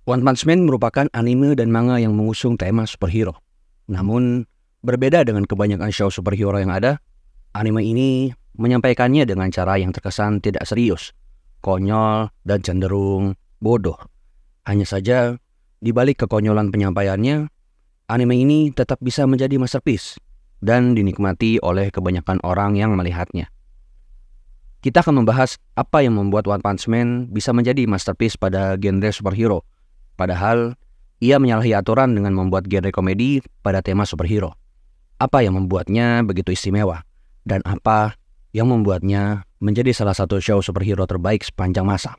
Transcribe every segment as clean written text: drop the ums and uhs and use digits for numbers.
One Punch Man merupakan anime dan manga yang mengusung tema superhero. Namun, berbeda dengan kebanyakan show superhero yang ada, anime ini menyampaikannya dengan cara yang terkesan tidak serius, konyol, dan cenderung bodoh. Hanya saja, di balik kekonyolan penyampaiannya, anime ini tetap bisa menjadi masterpiece dan dinikmati oleh kebanyakan orang yang melihatnya. Kita akan membahas apa yang membuat One Punch Man bisa menjadi masterpiece pada genre superhero. Padahal, ia menyalahi aturan dengan membuat genre komedi pada tema superhero. Apa yang membuatnya begitu istimewa? Dan apa yang membuatnya menjadi salah satu show superhero terbaik sepanjang masa?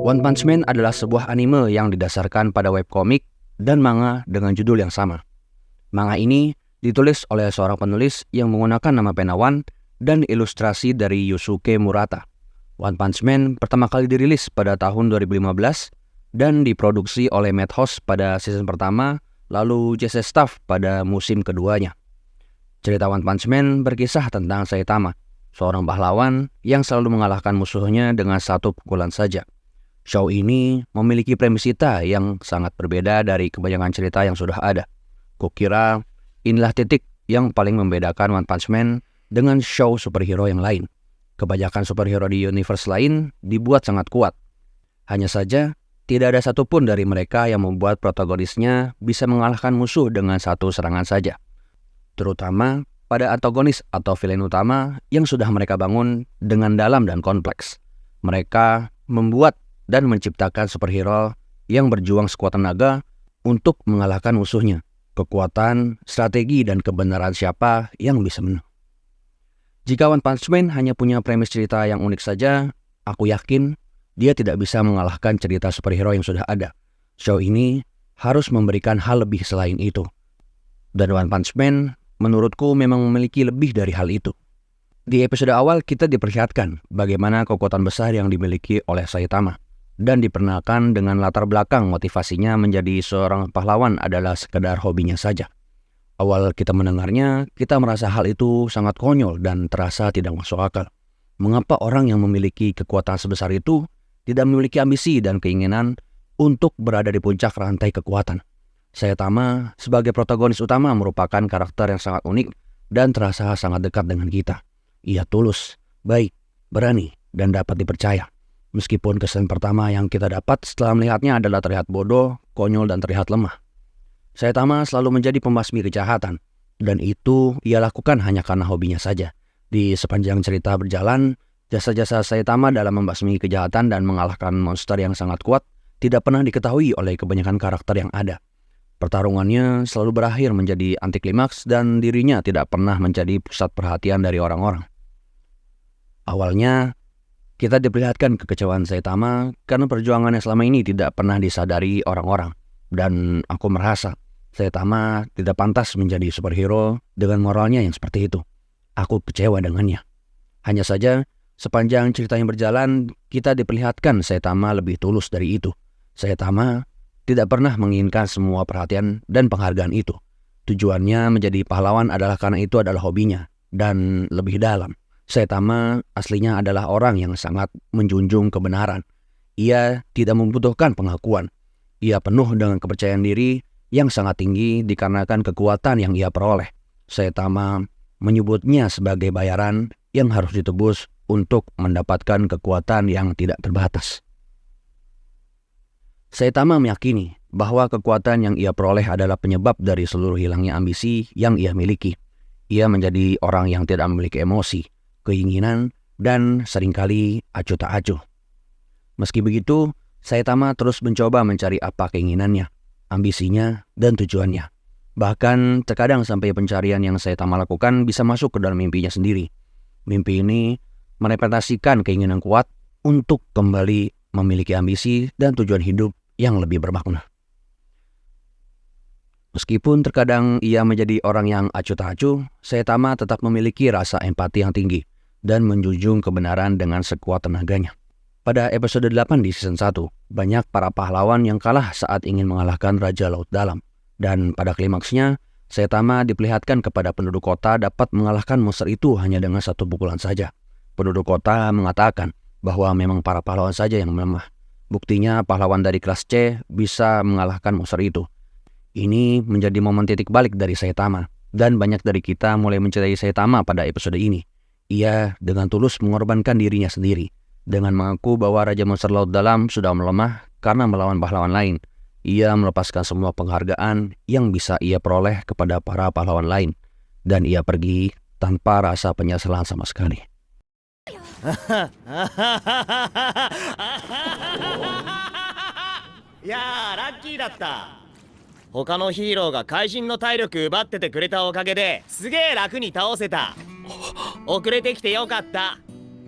One Punch Man adalah sebuah anime yang didasarkan pada webcomic dan manga dengan judul yang sama. Manga ini ditulis oleh seorang penulis yang menggunakan nama pena One dan ilustrasi dari Yusuke Murata. One Punch Man pertama kali dirilis pada tahun 2015 dan diproduksi oleh Madhouse pada season pertama, lalu JC Staff pada musim keduanya. Cerita One Punch Man berkisah tentang Saitama, seorang pahlawan yang selalu mengalahkan musuhnya dengan satu pukulan saja. Show ini memiliki premisita yang sangat berbeda dari kebanyakan cerita yang sudah ada. Kukira inilah titik yang paling membedakan One Punch Man dengan show superhero yang lain. Kebanyakan superhero di universe lain dibuat sangat kuat. Hanya saja, tidak ada satupun dari mereka yang membuat protagonisnya bisa mengalahkan musuh dengan satu serangan saja. Terutama pada antagonis atau villain utama yang sudah mereka bangun dengan dalam dan kompleks. Mereka membuat dan menciptakan superhero yang berjuang sekuat tenaga untuk mengalahkan musuhnya. Kekuatan, strategi, dan kebenaran siapa yang bisa menang. Jika One Punch Man hanya punya premis cerita yang unik saja, aku yakin dia tidak bisa mengalahkan cerita superhero yang sudah ada. Show ini harus memberikan hal lebih selain itu. Dan One Punch Man menurutku memang memiliki lebih dari hal itu. Di episode awal kita diperlihatkan bagaimana kekuatan besar yang dimiliki oleh Saitama. Dan diperkenalkan dengan latar belakang motivasinya menjadi seorang pahlawan adalah sekedar hobinya saja. Awal kita mendengarnya, kita merasa hal itu sangat konyol dan terasa tidak masuk akal. Mengapa orang yang memiliki kekuatan sebesar itu tidak memiliki ambisi dan keinginan untuk berada di puncak rantai kekuatan? Saitama sebagai protagonis utama merupakan karakter yang sangat unik dan terasa sangat dekat dengan kita. Ia tulus, baik, berani, dan dapat dipercaya. Meskipun kesan pertama yang kita dapat setelah melihatnya adalah terlihat bodoh, konyol, dan terlihat lemah. Saitama selalu menjadi pembasmi kejahatan, dan itu ia lakukan hanya karena hobinya saja. Di sepanjang cerita berjalan, jasa-jasa Saitama dalam membasmi kejahatan dan mengalahkan monster yang sangat kuat tidak pernah diketahui oleh kebanyakan karakter yang ada. Pertarungannya selalu berakhir menjadi anti klimaks dan dirinya tidak pernah menjadi pusat perhatian dari orang-orang. Awalnya, kita diperlihatkan kekecewaan Saitama karena perjuangannya selama ini tidak pernah disadari orang-orang. Dan aku merasa Saitama tidak pantas menjadi superhero dengan moralnya yang seperti itu. Aku kecewa dengannya. Hanya saja, sepanjang cerita yang berjalan, kita diperlihatkan Saitama lebih tulus dari itu. Saitama tidak pernah menginginkan semua perhatian dan penghargaan itu. Tujuannya menjadi pahlawan adalah karena itu adalah hobinya. Dan lebih dalam, Saitama aslinya adalah orang yang sangat menjunjung kebenaran. Ia tidak membutuhkan pengakuan. Ia penuh dengan kepercayaan diri yang sangat tinggi dikarenakan kekuatan yang ia peroleh. Saitama menyebutnya sebagai bayaran yang harus ditebus untuk mendapatkan kekuatan yang tidak terbatas. Saitama meyakini bahwa kekuatan yang ia peroleh adalah penyebab dari seluruh hilangnya ambisi yang ia miliki. Ia menjadi orang yang tidak memiliki emosi, keinginan, dan seringkali acuh tak acuh. Meski begitu, Saitama terus mencoba mencari apa keinginannya, ambisinya, dan tujuannya. Bahkan terkadang sampai pencarian yang Saitama lakukan bisa masuk ke dalam mimpinya sendiri. Mimpi ini merepresentasikan keinginan kuat untuk kembali memiliki ambisi dan tujuan hidup yang lebih bermakna. Meskipun terkadang ia menjadi orang yang acuh tak acuh, Saitama tetap memiliki rasa empati yang tinggi dan menjunjung kebenaran dengan sekuat tenaganya. Pada episode 8 di season 1, banyak para pahlawan yang kalah saat ingin mengalahkan Raja Laut Dalam. Dan pada klimaksnya, Saitama diperlihatkan kepada penduduk kota dapat mengalahkan monster itu hanya dengan satu pukulan saja. Penduduk kota mengatakan bahwa memang para pahlawan saja yang melemah. Buktinya pahlawan dari kelas C bisa mengalahkan monster itu. Ini menjadi momen titik balik dari Saitama, dan banyak dari kita mulai mencintai Saitama pada episode ini. Ia dengan tulus mengorbankan dirinya sendiri, dengan mengaku bahwa Raja Monster Laut Dalam sudah melemah karena melawan pahlawan lain. Ia melepaskan semua penghargaan yang bisa ia peroleh kepada para pahlawan lain, dan ia pergi tanpa rasa penyesalan sama sekali. いやーラッキーだった。他のヒーローが怪人の体力奪っててくれたおかげですげえ楽に倒せた。遅れてきてよかった。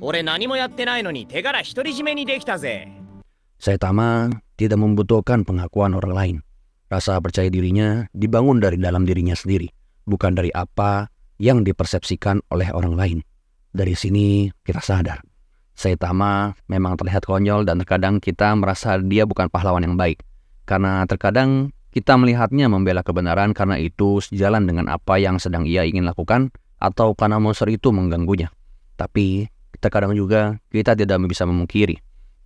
俺何もやってないのに手柄独り占めにできたぜ。 Saitama tidak membutuhkan pengakuan orang lain. Rasa percaya dirinya dibangun dari dalam dirinya sendiri, bukan dari apa yang dipersepsikan oleh orang lain. Dari sini kita sadar, Saitama memang terlihat konyol dan terkadang kita merasa dia bukan pahlawan yang baik. Karena terkadang kita melihatnya membela kebenaran karena itu sejalan dengan apa yang sedang ia ingin lakukan atau karena monster itu mengganggunya. Tapi terkadang juga kita tidak bisa memungkiri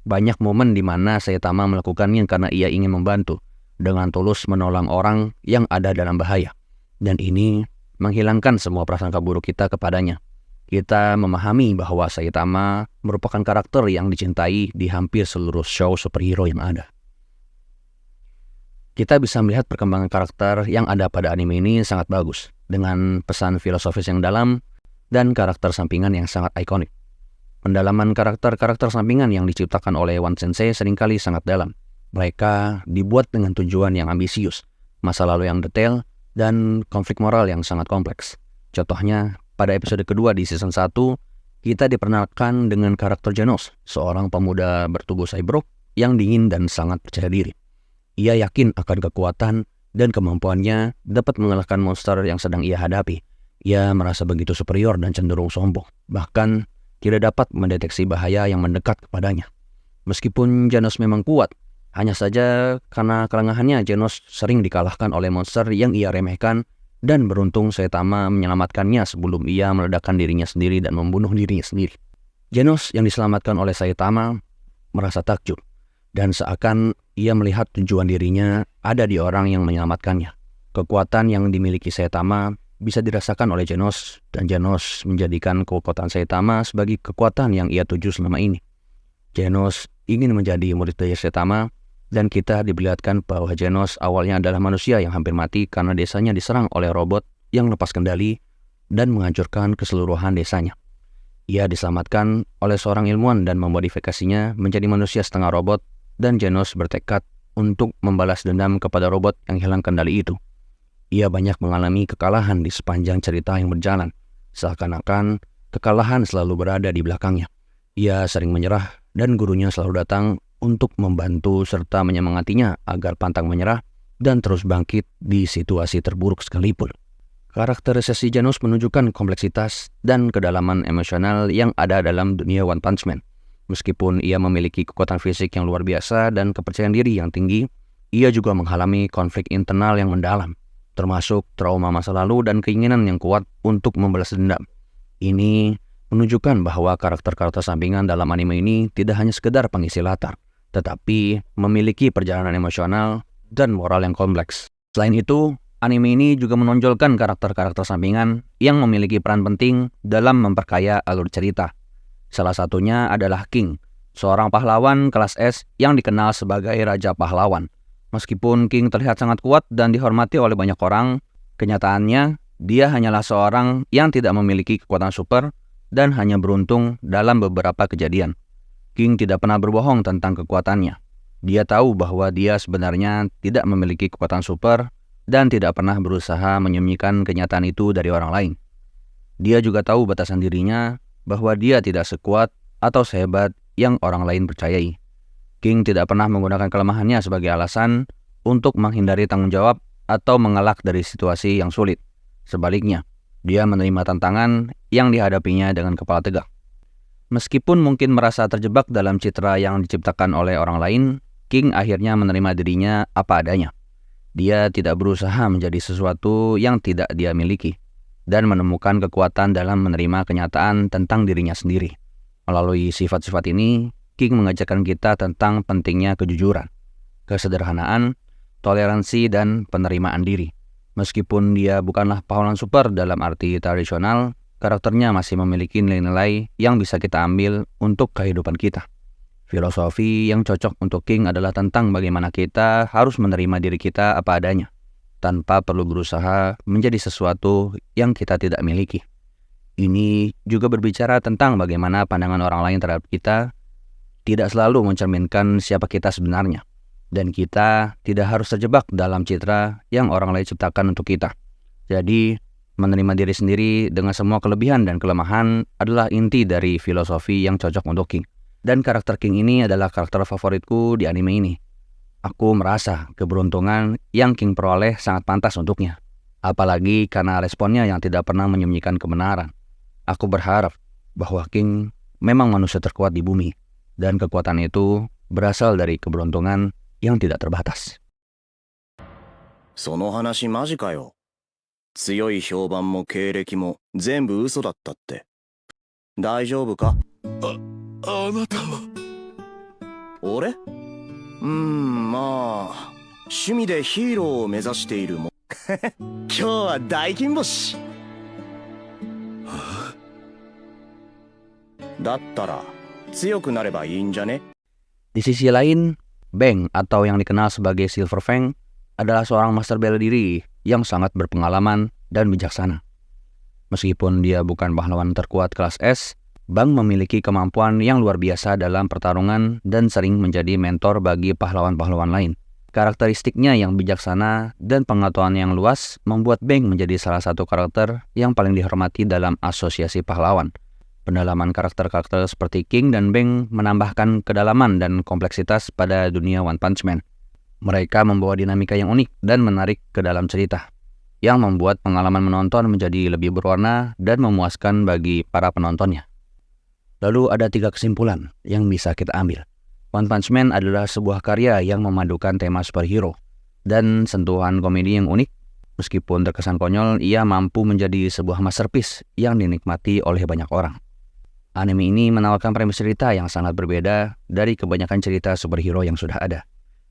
banyak momen di mana Saitama melakukannya karena ia ingin membantu dengan tulus menolong orang yang ada dalam bahaya. Dan ini menghilangkan semua prasangka buruk kita kepadanya. Kita memahami bahwa Saitama merupakan karakter yang dicintai di hampir seluruh show superhero yang ada. Kita bisa melihat perkembangan karakter yang ada pada anime ini sangat bagus, dengan pesan filosofis yang dalam dan karakter sampingan yang sangat ikonik. Pendalaman karakter-karakter sampingan yang diciptakan oleh One Sensei seringkali sangat dalam. Mereka dibuat dengan tujuan yang ambisius, masa lalu yang detail, dan konflik moral yang sangat kompleks. Contohnya, pada episode kedua di season 1, kita diperkenalkan dengan karakter Genos, seorang pemuda bertubuh cyborg yang dingin dan sangat percaya diri. Ia yakin akan kekuatan dan kemampuannya dapat mengalahkan monster yang sedang ia hadapi. Ia merasa begitu superior dan cenderung sombong, bahkan tidak dapat mendeteksi bahaya yang mendekat kepadanya. Meskipun Genos memang kuat, hanya saja karena kelengahannya Genos sering dikalahkan oleh monster yang ia remehkan, dan beruntung Saitama menyelamatkannya sebelum ia meledakkan dirinya sendiri dan membunuh dirinya sendiri. Genos yang diselamatkan oleh Saitama merasa takjub, dan seakan ia melihat tujuan dirinya ada di orang yang menyelamatkannya. Kekuatan yang dimiliki Saitama bisa dirasakan oleh Genos, dan Genos menjadikan kekuatan Saitama sebagai kekuatan yang ia tuju selama ini. Genos ingin menjadi murid dari Saitama, dan kita diperlihatkan bahwa Genos awalnya adalah manusia yang hampir mati karena desanya diserang oleh robot yang lepas kendali dan menghancurkan keseluruhan desanya. Ia diselamatkan oleh seorang ilmuwan dan memodifikasinya menjadi manusia setengah robot, dan Genos bertekad untuk membalas dendam kepada robot yang hilang kendali itu. Ia banyak mengalami kekalahan di sepanjang cerita yang berjalan, seakan-akan kekalahan selalu berada di belakangnya. Ia sering menyerah, dan gurunya selalu datang untuk membantu serta menyemangatinya agar pantang menyerah dan terus bangkit di situasi terburuk sekalipun. Karakterisasi Genos menunjukkan kompleksitas dan kedalaman emosional yang ada dalam dunia One Punch Man. Meskipun ia memiliki kekuatan fisik yang luar biasa dan kepercayaan diri yang tinggi, ia juga mengalami konflik internal yang mendalam, termasuk trauma masa lalu dan keinginan yang kuat untuk membalas dendam. Ini menunjukkan bahwa karakter-karakter sampingan dalam anime ini tidak hanya sekedar pengisi latar, tetapi memiliki perjalanan emosional dan moral yang kompleks. Selain itu, anime ini juga menonjolkan karakter-karakter sampingan yang memiliki peran penting dalam memperkaya alur cerita. Salah satunya adalah King, seorang pahlawan kelas S yang dikenal sebagai Raja Pahlawan. Meskipun King terlihat sangat kuat dan dihormati oleh banyak orang, kenyataannya dia hanyalah seorang yang tidak memiliki kekuatan super dan hanya beruntung dalam beberapa kejadian. King tidak pernah berbohong tentang kekuatannya. Dia tahu bahwa dia sebenarnya tidak memiliki kekuatan super dan tidak pernah berusaha menyembunyikan kenyataan itu dari orang lain. Dia juga tahu batasan dirinya bahwa dia tidak sekuat atau sehebat yang orang lain percayai. King tidak pernah menggunakan kelemahannya sebagai alasan untuk menghindari tanggung jawab atau mengelak dari situasi yang sulit. Sebaliknya, dia menerima tantangan yang dihadapinya dengan kepala tegak. Meskipun mungkin merasa terjebak dalam citra yang diciptakan oleh orang lain, King akhirnya menerima dirinya apa adanya. Dia tidak berusaha menjadi sesuatu yang tidak dia miliki, dan menemukan kekuatan dalam menerima kenyataan tentang dirinya sendiri. Melalui sifat-sifat ini, King mengajarkan kita tentang pentingnya kejujuran, kesederhanaan, toleransi, dan penerimaan diri. Meskipun dia bukanlah pahlawan super dalam arti tradisional, karakternya masih memiliki nilai-nilai yang bisa kita ambil untuk kehidupan kita. Filosofi yang cocok untuk King adalah tentang bagaimana kita harus menerima diri kita apa adanya, tanpa perlu berusaha menjadi sesuatu yang kita tidak miliki. Ini juga berbicara tentang bagaimana pandangan orang lain terhadap kita tidak selalu mencerminkan siapa kita sebenarnya. Dan kita tidak harus terjebak dalam citra yang orang lain ciptakan untuk kita. Jadi, menerima diri sendiri dengan semua kelebihan dan kelemahan adalah inti dari filosofi yang cocok untuk King. Dan karakter King ini adalah karakter favoritku di anime ini. Aku merasa keberuntungan yang King peroleh sangat pantas untuknya. Apalagi karena responnya yang tidak pernah menyembunyikan kebenaran. Aku berharap bahwa King memang manusia terkuat di bumi. Dan kekuatan itu berasal dari keberuntungan yang tidak terbatas. その話マジかよ。強い評判も経歴も全部嘘だったって。大丈夫か？あなたは。俺？まあ趣味でヒーローを目指しているもん。今日は大金星。だったら強くなればいいんじゃね？ Di sisi lain, Bang atau yang dikenal sebagai Silver Fang adalah seorang master bela diri yang sangat berpengalaman dan bijaksana. Meskipun dia bukan pahlawan terkuat kelas S, Bang memiliki kemampuan yang luar biasa dalam pertarungan dan sering menjadi mentor bagi pahlawan-pahlawan lain. Karakteristiknya yang bijaksana dan pengetahuan yang luas membuat Bang menjadi salah satu karakter yang paling dihormati dalam asosiasi pahlawan. Pendalaman karakter-karakter seperti King dan Bang menambahkan kedalaman dan kompleksitas pada dunia One Punch Man. Mereka membawa dinamika yang unik dan menarik ke dalam cerita, yang membuat pengalaman menonton menjadi lebih berwarna dan memuaskan bagi para penontonnya. Lalu ada 3 kesimpulan yang bisa kita ambil. One Punch Man adalah sebuah karya yang memadukan tema superhero dan sentuhan komedi yang unik. Meskipun terkesan konyol, ia mampu menjadi sebuah masterpiece yang dinikmati oleh banyak orang. Anime ini menawarkan premis cerita yang sangat berbeda dari kebanyakan cerita superhero yang sudah ada.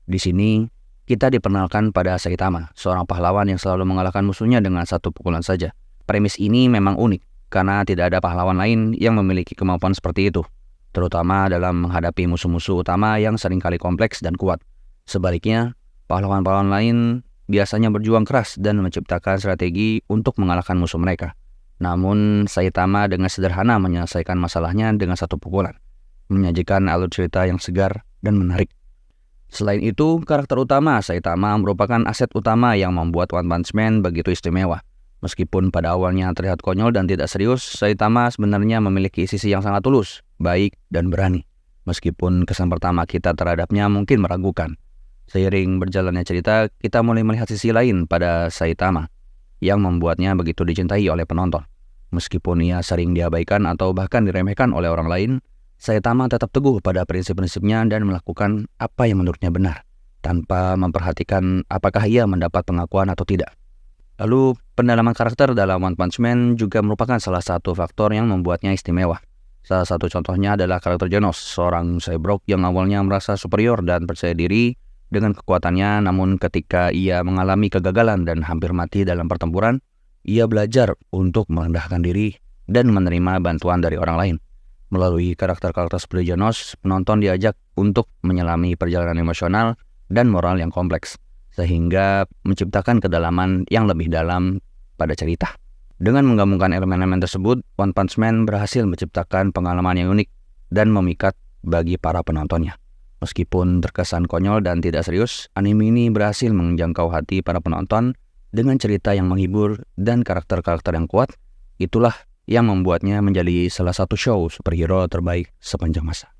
Di sini, kita diperkenalkan pada Saitama, seorang pahlawan yang selalu mengalahkan musuhnya dengan satu pukulan saja. Premis ini memang unik, karena tidak ada pahlawan lain yang memiliki kemampuan seperti itu, terutama dalam menghadapi musuh-musuh utama yang seringkali kompleks dan kuat. Sebaliknya, pahlawan-pahlawan lain biasanya berjuang keras dan menciptakan strategi untuk mengalahkan musuh mereka. Namun, Saitama dengan sederhana menyelesaikan masalahnya dengan satu pukulan, menyajikan alur cerita yang segar dan menarik. Selain itu, karakter utama Saitama merupakan aset utama yang membuat One Punch Man begitu istimewa. Meskipun pada awalnya terlihat konyol dan tidak serius, Saitama sebenarnya memiliki sisi yang sangat tulus, baik, dan berani. Meskipun kesan pertama kita terhadapnya mungkin meragukan. Seiring berjalannya cerita, kita mulai melihat sisi lain pada Saitama, yang membuatnya begitu dicintai oleh penonton. Meskipun ia sering diabaikan atau bahkan diremehkan oleh orang lain, Saitama tetap teguh pada prinsip-prinsipnya dan melakukan apa yang menurutnya benar, tanpa memperhatikan apakah ia mendapat pengakuan atau tidak. Lalu, pendalaman karakter dalam One Punch Man juga merupakan salah satu faktor yang membuatnya istimewa. Salah satu contohnya adalah karakter Genos, seorang cyborg yang awalnya merasa superior dan percaya diri dengan kekuatannya, namun ketika ia mengalami kegagalan dan hampir mati dalam pertempuran, ia belajar untuk merendahkan diri dan menerima bantuan dari orang lain. Melalui karakter-karakter seperti Genos, penonton diajak untuk menyelami perjalanan emosional dan moral yang kompleks, sehingga menciptakan kedalaman yang lebih dalam pada cerita. Dengan menggabungkan elemen-elemen tersebut, One Punch Man berhasil menciptakan pengalaman yang unik dan memikat bagi para penontonnya. Meskipun terkesan konyol dan tidak serius, anime ini berhasil menjangkau hati para penonton dengan cerita yang menghibur dan karakter-karakter yang kuat. Itulah yang membuatnya menjadi salah satu show superhero terbaik sepanjang masa.